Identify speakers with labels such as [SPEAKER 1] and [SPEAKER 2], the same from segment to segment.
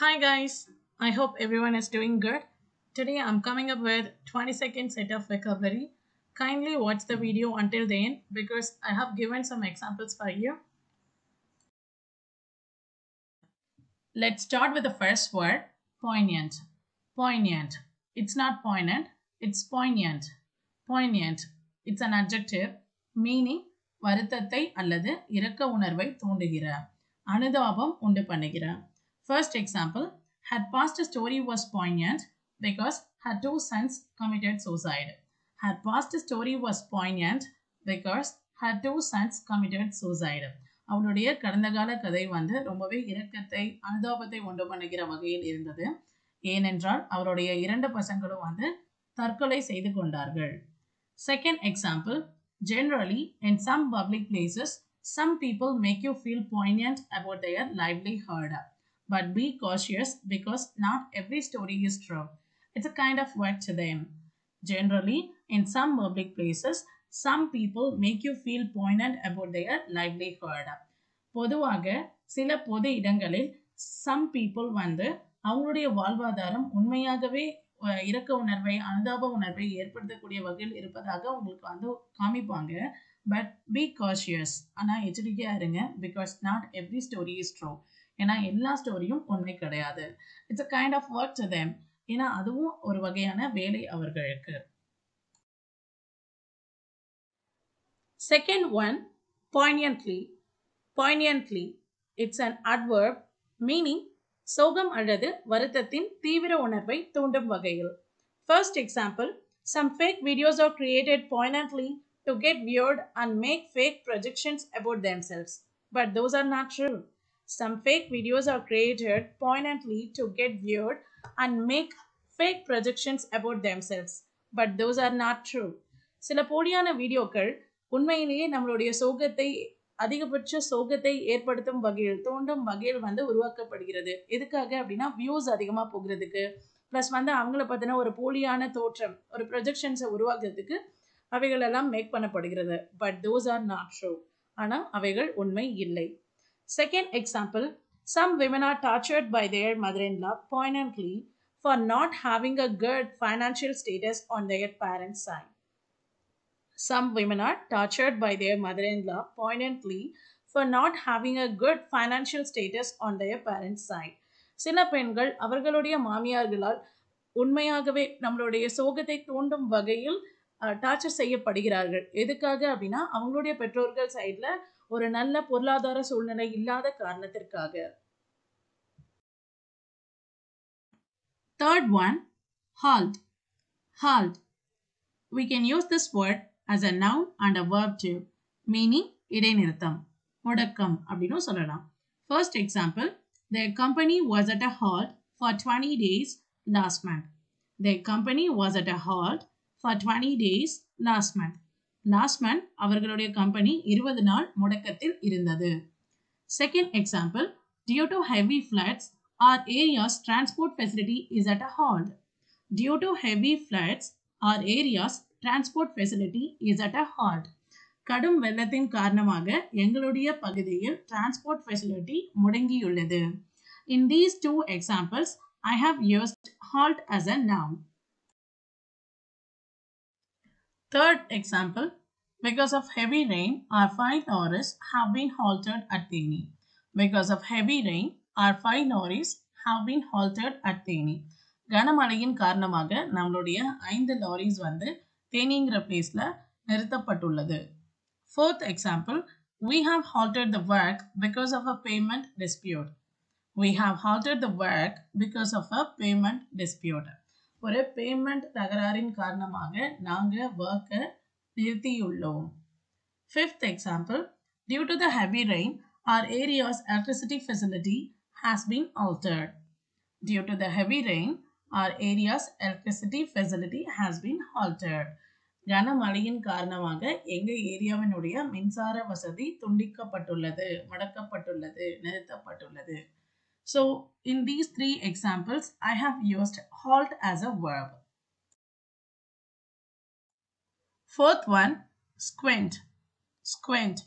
[SPEAKER 1] Hi guys, I hope everyone is doing good. Today I'm coming up with 20-second set of vocabulary. Kindly watch the video until the end because I have given some examples for you. Let's start with the first word, poignant. Poignant. It's not poignant, it's poignant. Poignant. It's an adjective meaning வருத்தத்தை அல்லது இரக்க உணர்வை தூண்டுகிற அனுதாபம் உண்டு பண்ணுகிற. First example, her past story was poignant because her two sons committed suicide. Her past story was poignant because her two sons committed suicide. அவளுடைய கடந்த கால கதை ரொம்பவே இரக்கத்தை அனுதாபத்தை உண்டு பண்ணுகிற வகையில் இருந்தது. ஏனென்றால் அவருடைய இரண்டு பசங்களும் தற்கொலை செய்து கொண்டார்கள். Second example, generally in some public places, some people make you feel poignant about their livelihood. But be cautious because not every story is true. It's a kind of word to them. Generally, in some public places, some people make you feel poignant about their livelihood. பொதுவாக சில பொது இடங்களில் some people அவங்களுடைய வாழ்வாதாரம் உண்மையாகவே இரக்க உணர்வை அனுதாப உணர்வை ஏற்படுத்தக்கூடிய வகையில் இருப்பதாக உங்களுக்கு காமிப்பாங்க. பட் பி காஷியஸ், ஆனால் எச்சரிக்கையா இருங்க. Because not every story is true. ஏன்னா எல்லா ஸ்டோரியும் உண்மை கிடையாது. It's a kind of work to them. ஏன்னா அதுவும் ஒரு வகையான வேலை அவர்களுக்கு. Second one, poignantly. Poignantly. It's an adverb meaning சோகம் அல்லது வருத்தத்தின் தீவிர உணர்வை தூண்டும் வகையில். First example, some fake videos are created poignantly to get viewed and make fake projections about themselves. But those are not true. Some fake videos are created poignantly to get viewed and make fake projections about themselves. But those are not true. சில போலியான வீடியோக்கள் உண்மையிலேயே நம்மளுடைய சோகத்தை அதிகபட்ச சோகத்தை ஏற்படுத்தும் வகையில் தோண்டும் வகையில் உருவாக்கப்படுகிறது. எதுக்காக அப்படின்னா வியூஸ் அதிகமாக போகிறதுக்கு, ப்ளஸ் அவங்கள பார்த்தீங்கன்னா ஒரு போலியான தோற்றம், ஒரு ப்ரொஜெக்ஷன்ஸை உருவாக்குறதுக்கு அவைகள் எல்லாம் மேக் பண்ணப்படுகிறது. But those are not true. ஆனால் அவைகள் உண்மை இல்லை. Second example, some women are tortured by their mother-in-law poignantly for not having a good financial status on their parents' side. Some women are tortured by their mother-in-law poignantly for not having a good financial status on their parents' side. சில பெண்கள் அவர்களுடைய மாமியார்களால் உண்மையாகவே நம்மளுடைய சோகத்தை தூண்டும் வகையில் torture செய்யப்படுகிறார்கள். எதுக்காக அப்படின்னா அவங்களுடைய பெற்றோர்கள் சைடில் ஒரு நல்ல பொருளாதார சூழ்நிலை இல்லாத காரணத்திற்காக. Third one, halt. Halt. We can use this word as a noun and a verb too, meaning இடைநிறுத்தம், முடக்கம் அப்படின்னு சொல்லலாம். First example, their company was at a halt for 20 days last month. Their company was at a halt for 20 days last month. Last month அவர்களுடைய company 20 நாள் முடக்கத்தில் இருந்தது. Second example, due to heavy floods, our area's transport facility is at a halt. Due to heavy floods, our area's transport facility is at a halt. கடும் வெள்ளத்தின் காரணமாக எங்களுடைய பகுதியில் transport facility முடங்கியுள்ளது. In these two examples, I have used halt as a noun. Third example, because of heavy rain, our 5 lorries have been halted at Theni. Because of heavy rain, our 5 lorries have been halted at Theni. கனமழையின் காரணமாக நம்மளுடைய 5 loris தேனிங்கிற பிளேஸ்ல நிறுத்தப்பட்டுள்ளது. Fourth example, we have halted the work because of a payment dispute. We have halted the work because of a payment dispute. ஒரு payment தகராறின் காரணமாக நாங்க ஒர்க்கை நிறுத்தியுள்ளோம். Fifth example, due to the heavy rain, our area's electricity facility has been altered. Due to the heavy rain, our area's electricity facility has been altered. கனமழையின் காரணமாக எங்க ஏரியாவினுடைய மின்சார வசதி துண்டிக்கப்பட்டுள்ளது, முடக்கப்பட்டுள்ளது, நிறுத்தப்பட்டுள்ளது. So in these three examples, I have used halt as a verb. Fourth one, squint. Squint.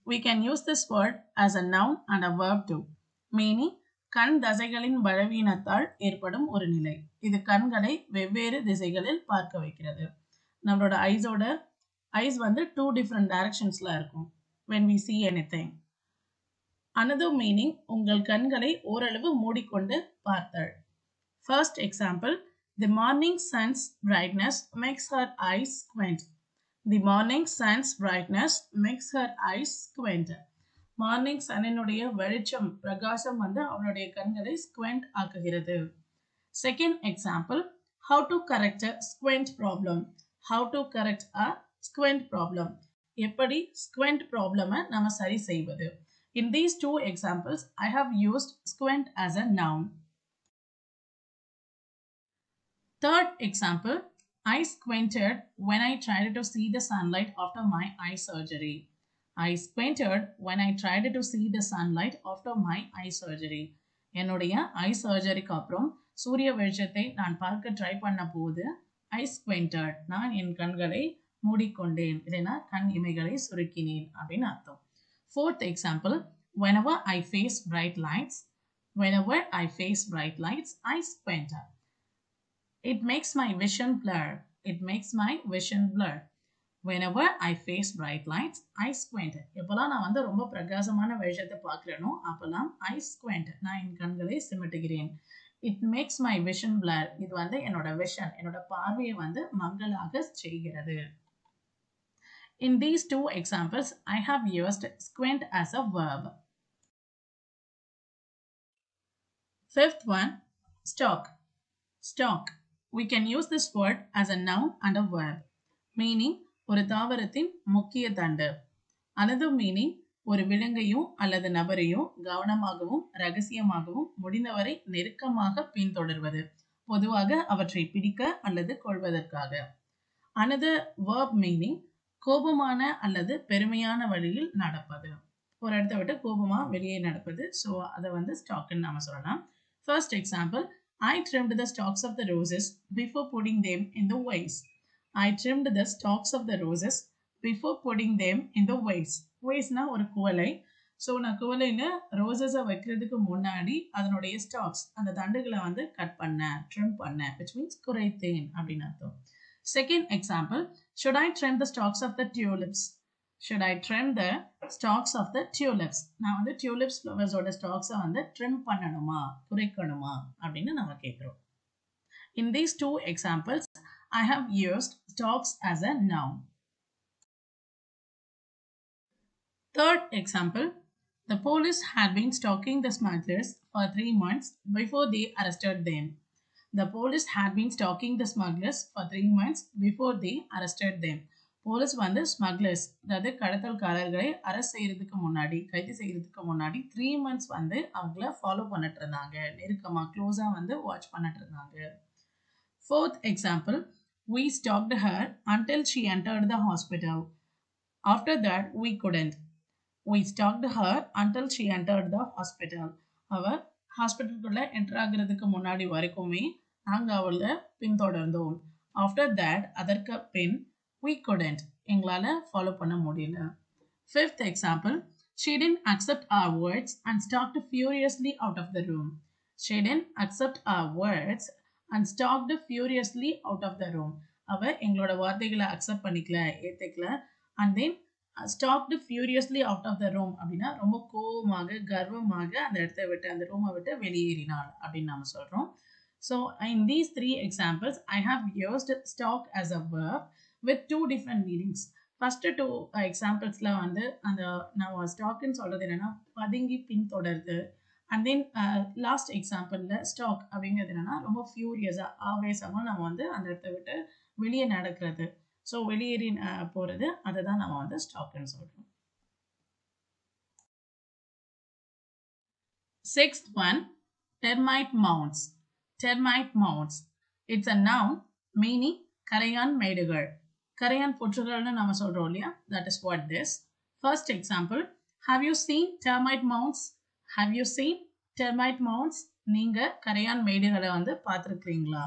[SPEAKER 1] We can use this word as a noun and a verb too, meaning கண் தசைகளின் பலவீனத்தால் ஏற்படும் ஒரு நிலை. இது கண்களை வெவ்வேறு திசைகளில் பார்க்க வைக்கிறது. நம்மளோட ஐஸ் வந்து 2 different directionsல இருக்கும் when we see anything. Another meaning, உங்கள் கண்களை ஓரளவு மூடிக்கொண்டு பார்த்தல். First example, the morning sun's brightness makes her eyes squint. The morning sun's brightness makes her eyes squint. Morning சன்னினுடைய வெளிச்சம் பிரகாசம் வந்து அவளுடைய கண்களை ஸ்குவெண்ட் ஆக்குகிறது. Second example, how to correct a squint problem. How to correct a squint problem. எப்படி squint problem நம்ம சரி செய்வது. In these two examples, I have used squint as a noun. Third example, I squinted when I tried to see the sunlight after my eye surgery. I squinted when I tried to see the sunlight after my eye surgery. என்னுடைய ஐ சர்ஜரிக்கு அப்புறம் சூரிய வெளிச்சத்தை நான் பார்க்க try பண்ண போது I squinted, நான் என் கண்களை மூடிக்கொண்டேன், இல்லைனா கண் இமைகளை சுருக்கினேன் அப்படின்னு அர்த்தம். Fourth example, whenever I face bright lights, I squint. It makes my vision blur. Whenever I face bright lights, I squint. எப்போலாம் நான் வந்து ரொம்ப பிரகாசமான வெளிச்சத்தை பார்க்கிறேனோ அப்போலாம் I squint, நான் என் கண்களை சிமிட்டுகிறேன். It makes my vision blur. இது வந்து என்னோட பார்வையை வந்து மங்கலாக செய்கிறது. In these two examples, I have used squint as a verb. Fifth one, stalk. We can use this word as a noun and a verb. Meaning, ஒரு தாவரத்தின் முக்கிய தண்டு. Another meaning, ஒரு விலங்கையோ அல்லது நபரையோ கவனமாகவும் ரகசியமாகவும் முடிந்தவரை நெருக்கமாக பின்தொடர்வது, பொதுவாக அவற்றை பிடிக்க அல்லது கொள்வதற்காக. Another verb meaning, கோபமான அல்லது பெருமையான வழியில் நடப்பது. ஒரு இடத்தை விட்டு கோபமா வெளியே நடப்பது. ஸோ அதை வந்து ஸ்டாக்னு நாம சொல்லலாம். First example, I trimmed the stalks of the roses before putting them in the vase. I trimmed the stalks of the roses before putting them in the vase. Vaseனா ஒரு குவளை. ஸோ நான் குவளையில் ரோசஸை வைக்கிறதுக்கு முன்னாடி அதனுடைய ஸ்டாக்ஸ், அந்த தண்டுகளை வந்து கட் பண்ணேன், trim பண்ணேன், which means குறைத்தேன் அப்படின்னு அர்த்தம். Second example, should I trim the stalks of the tulips? Should I trim the stalks of the tulips? நான் வந்து tulips flowers-ஓட ஸ்டாக்ஸை வந்து ட்ரிம் பண்ணணுமா, குறைக்கணுமா அப்படின்னு நம்ம கேட்குறோம். In these two examples, I have used stalks as a noun. Third example, the police had been stalking the smugglers for 3 months before they arrested them. The police had been stalking the smugglers for 3 months before they arrested them. Police வந்து smugglers, அதாவது கடத்தல்காரர்களை arrest செய்யறதுக்கு முன்னாடி, கைது செய்யறதுக்கு முன்னாடி 3 months வந்து அவங்கள follow பண்ணிட்டு இருந்தாங்க, நெருக்கமா க்ளோஸா வந்து வாட்ச் பண்ணிட்டு இருந்தாங்க. Fourth example, we stalked her until she entered the hospital. After that, we couldn't. We stalked her until she entered the hospital. அவ ஹாஸ்பிட்டலுக்குள்ள என்டர் ஆகிறதுக்கு முன்னாடி வரைக்குமே நாங்கள் அவளை பின்தொடர்ந்தோம். After that, அதற்கு பின் we couldn't, எங்களால் ஃபாலோ பண்ண முடியல. Fifth example, she didn't accept our words and stalked furiously out of the room. She didn't accept our words and stalked furiously out of the room. அவ எங்களோட வார்த்தைகளை accept பண்ணிக்கல, ஏற்றுக்கல, and then stalked furiously out of the room அப்படின்னா ரொம்ப கோபமாக கர்வமாக அந்த இடத்தை விட்டு, அந்த ரூமை விட்டு வெளியேறினாள் அப்படின்னு நாம சொல்றோம். So in these 3 examples, I have used stalk as a verb with 2 different meanings. First 2 examples வந்து அந்த நம்ம ஸ்டாக்னு சொல்றது என்னன்னா பதுங்கி பின்தொடர்து. அண்ட் தென் லாஸ்ட் எக்ஸாம்பிளில் ஸ்டாக் அப்படிங்கிறது என்னன்னா ரொம்ப ஃபியூரியஸாக, ஆவேசமாக நம்ம வந்து அந்த இடத்த விட்டு வெளியே நடக்கிறது, ஸோ வெளியேறி போகிறது, அதை தான் நம்ம வந்து ஸ்டாக்னு சொல்கிறோம். Sixth one, termite mounds. Termite mounds. It's a noun meaning கரையான் மேடுகள், கரையான் புற்றுகள்னு நம்ம சொல்கிறோம் இல்லையா, that is what this. First example, have you seen termite mounds? Have you seen termite mounds? நீங்கள் கரையான் மேடுகளை வந்து பார்த்துருக்கிறீங்களா?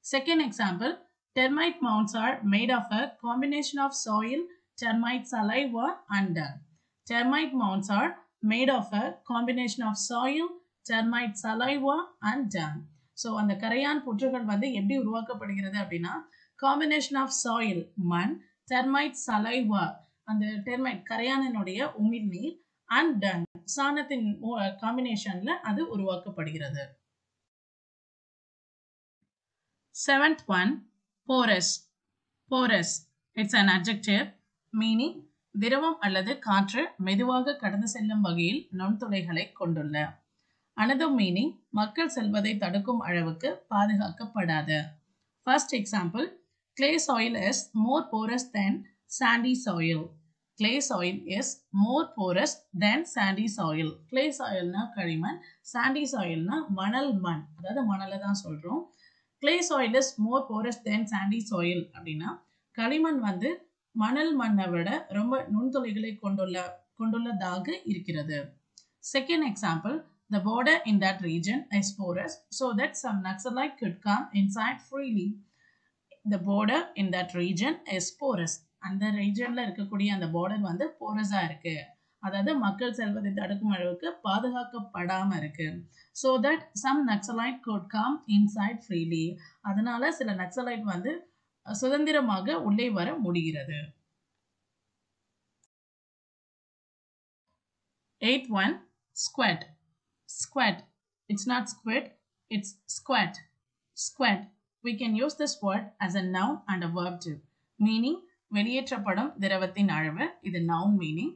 [SPEAKER 1] Second example, termite mounds are made of a combination of soil, termite saliva and dung. Termite mounds are made of a combination of soil, termite saliva and dung. So அந்த கரையான் புற்றுகள் வந்து எப்படி உருவாக்கப்படுகிறது அப்படின்னா combination of soil மண், termite saliva அந்த termite கரையானினுடைய உமிழ்நீர் and tongue சாணத்தின் காம்பினேஷன்ல அது உருவாக்கப்படுகிறது. Seventh one, porous. Porous. It's an adjective meaning திரவம் அல்லது காற்று மெதுவாக கடந்து செல்லும் வகையில் நுண்துளைகளை கொண்டுள்ள. Another meaning மக்கள் செல்வதை தடுக்கும் அளவுக்கு பாதுகாக்கப்படாத. First example, clay soil is more porous than sandy soil. Clay soil is more porous than sandy soil. Clay soil na களிமண், sandy soil na மணல் மண், அதாவது மணலை தான் சொல்றோம். Clay soil is more porous than sandy soil அப்படின்னா களிமண் வந்து மணல் மண்ணை விட ரொம்ப நுண்துளைகளை கொண்டுள்ளதாக இருக்கிறது. Second example, the border in that region is porous so that some Naxalite could come inside freely. The border in that region is porous. அந்த ரீஜன்ல இருக்கக்கூடிய அந்த border வந்து போரஸா இருக்கு, அதாவது மக்கள் செல்வதை தடுக்கும் அளவுக்கு பாதுகாக்கப்படாம இருக்கு. So that some Naxalite could come inside freely. அதனால சில நக்சலைட் வந்து சுதந்திரமாக உள்ளே வர முடிகிறது. 8th one, squat. Squat. It's not squid, it's squat. Squat. We can use this word as a noun and a verb too. Meaning வெளியேற்றப்படும் திரவத்தின் அளவு, இது noun meaning.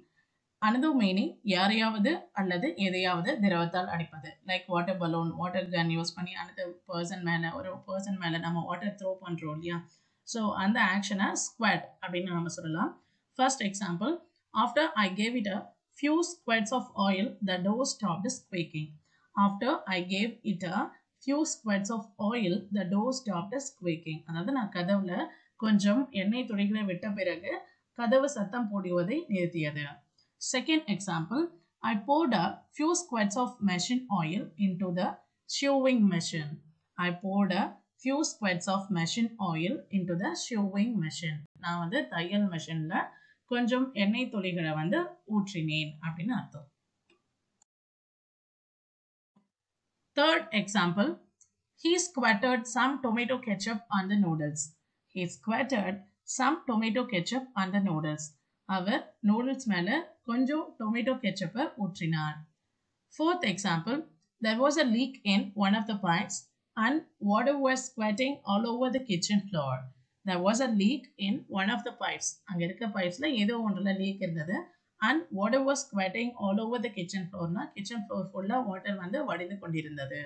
[SPEAKER 1] Another meaning யாரையாவது அல்லது எதையாவது திரவத்தால் அடிப்பது. Like water balloon, water gun use பண்ணி another person மேல ஒரு person மேல நம்ம water throw பண்றோம் இல்லையா, ஸோ அந்த ஆக்ஷனை ஸ்குவாட் அப்படின்னு நம்ம சொல்லலாம். First example, after I gave it a few squirts of oil, the door stopped squeaking. After I gave it a few squirts of oil, the door stopped squeaking. அதாவது நான் கதவுல கொஞ்சம் எண்ணெய் துளிகளை விட்ட பிறகு கதவு சத்தம் போடுவதை நிறுத்தியது. Second example, I poured a few squirts of machine oil into the sewing machine. I poured a few squirts of machine oil into the sewing machine. நான் வந்து தையல் மெஷின்ல கொஞ்சம் எண்ணெய் துளிகளை வந்து ஊற்றினேன் அப்படின்னு அர்த்தம். Third example, he squirted some tomato ketchup on the noodles. He squirted some tomato ketchup on the noodles. அவர் noodles மேல கொஞ்சம் டொமேட்டோ கெச்சப்பை ஊற்றினார். Fourth example, there was a leak in one of the pipes and water was squirting all over the kitchen floor. There was a leak in one of the pipes. அங்க இருக்க பைப்ஸ்ல ஏதோ ஒன்றுல league இருந்தது. And water was squirting all over the kitchen floor. னா kitchen floor ஃபுல்லா water வந்து வடிந்து கொண்டிருந்தது.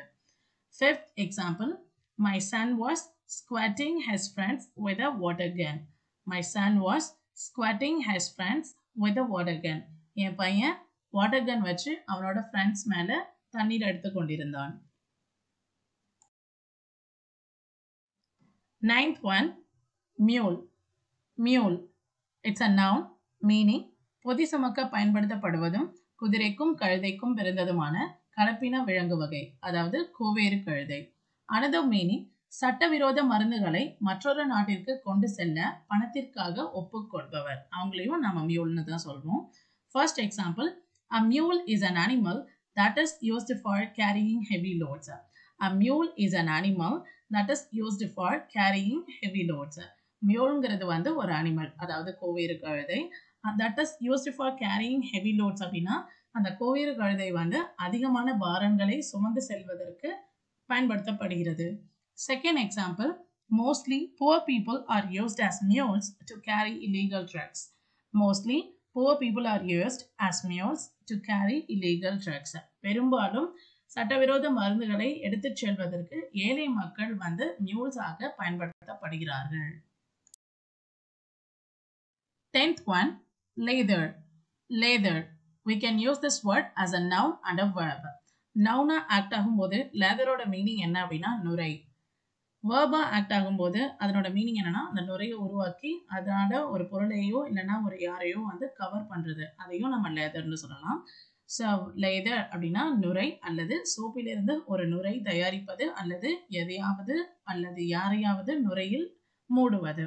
[SPEAKER 1] Fifth example, my son was squirting his friends with a water gun. My son was squirting his friends with a water gun. என் பையன் water கன் வச்சு அவனோட friends மேல தண்ணீர் எடுத்து கொண்டிருந்தான். Ninth one, mule. Mule. It's a noun meaning பொதி சுமக்க பயன்படுத்தப்படுவதும் குதிரைக்கும் கழுதைக்கும் பிறந்ததுமான கலப்பின விலங்கு வகை, அதாவது கோவேறு கழுதை. Another meaning சட்டவிரோத மருந்துகளை மற்றொரு நாட்டிற்கு கொண்டு செல்ல பணத்திற்காக ஒப்புக்கொள்பவர், அவங்களையும் நம்ம மியூல்னு தான் சொல்வோம். First example, a mule is an animal that is used for carrying heavy loads. A mule is an animal that is used for carrying heavy loads. மியூல்ங்கிறது வந்து ஒரு அனிமல், அதாவது கோவேறு கழுதை. that is used for carrying heavy loads அப்படின்னா அந்த கோவேறு கழுதை வந்து அதிகமான பாரங்களை சுமந்து செல்வதற்கு பயன்படுத்தப்படுகிறது. Second example, mostly poor people are used as mules to carry illegal drugs. Mostly poor people are used as mules to carry illegal drugs. பெரும்பாலும் சட்டவிரோத மருந்துகளை எடுத்துச் செல்வதற்கு ஏழை மக்கள் வந்து மியூல்ஸ் ஆக பயன்படுத்தப்படுகிறார்கள். 10th one, leather. Leather. We can use this word as a noun and a verb. Noun act ஆகும்போது leatherோட மீனிங் என்ன அப்படின்னா நுரை. வேர்பா ஆக்ட் ஆகும்போது அதனோட மீனிங் என்னன்னா அந்த நுரையை உருவாக்கி அதனால ஒரு பொருளையோ இல்லைன்னா ஒரு யாரையோ வந்து கவர் பண்றது, அதையும் நம்ம லேதர்னு சொல்லலாம். ஸோ லேதர் அப்படின்னா நுரை அல்லது சோப்பிலிருந்து ஒரு நுரை தயாரிப்பது அல்லது எதையாவது அல்லது யாரையாவது நுரையில் மூடுவது.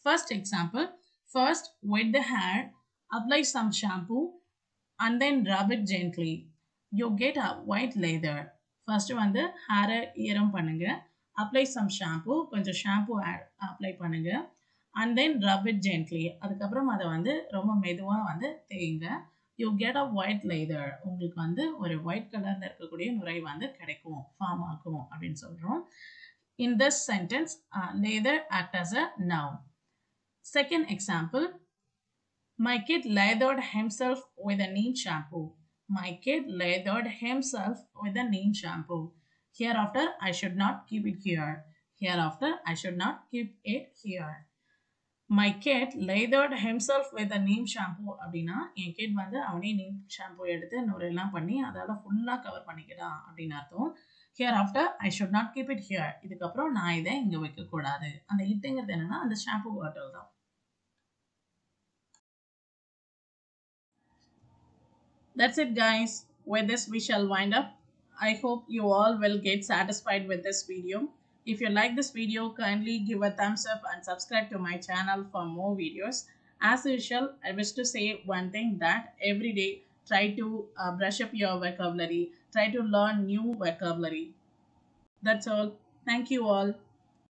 [SPEAKER 1] First example, first wet the hair, apply some shampoo and then rub it gently. you get a white leather. First வந்து hair ஈரம் பண்ணுங்க. Apply some shampoo. கொஞ்சம் shampoo apply பண்ணுங்க. And then rub it gently. அதுக்கப்புறம் அதை வந்து ரொம்ப மெதுவா வந்து தேய்ங்க. You get a white leather. உங்களுக்கு வந்து ஒரு white கலர்ல இருக்கக்கூடிய நுரை வந்து கிடைக்கும், ஃபார்ம் ஆகும் அப்படின்னு சொல்றோம். In this sentence, leather act as a noun. Second example, my kid lathered himself with a neem shampoo. My kid lathered himself with a neem shampoo. Hereafter, I should not keep it here. Hereafter, I should not keep it here. My kid lathered himself with a neem shampoo அப்படின்னா என் kit வந்து அவனே neem shampoo எடுத்து நுரையெல்லாம் பண்ணி அதால ஃபுல்லாக cover பண்ணிக்கிட்டான் அப்படின்னு அர்த்தம். Here after I should not keep it here. இதுக்கப்புறம் நான் இதை இங்கே வைக்கக்கூடாது. அந்த இட்டுங்கிறது என்னன்னா அந்த ஷாம்பு பாட்டில் தான். That's it, guys. With this, we shall wind up. I hope you all will get satisfied with this video. If you like this video, kindly give a thumbs up and subscribe to my channel for more videos. As usual, I wish to say one thing, that every day try to brush up your vocabulary, try to learn new vocabulary. That's all. Thank you all.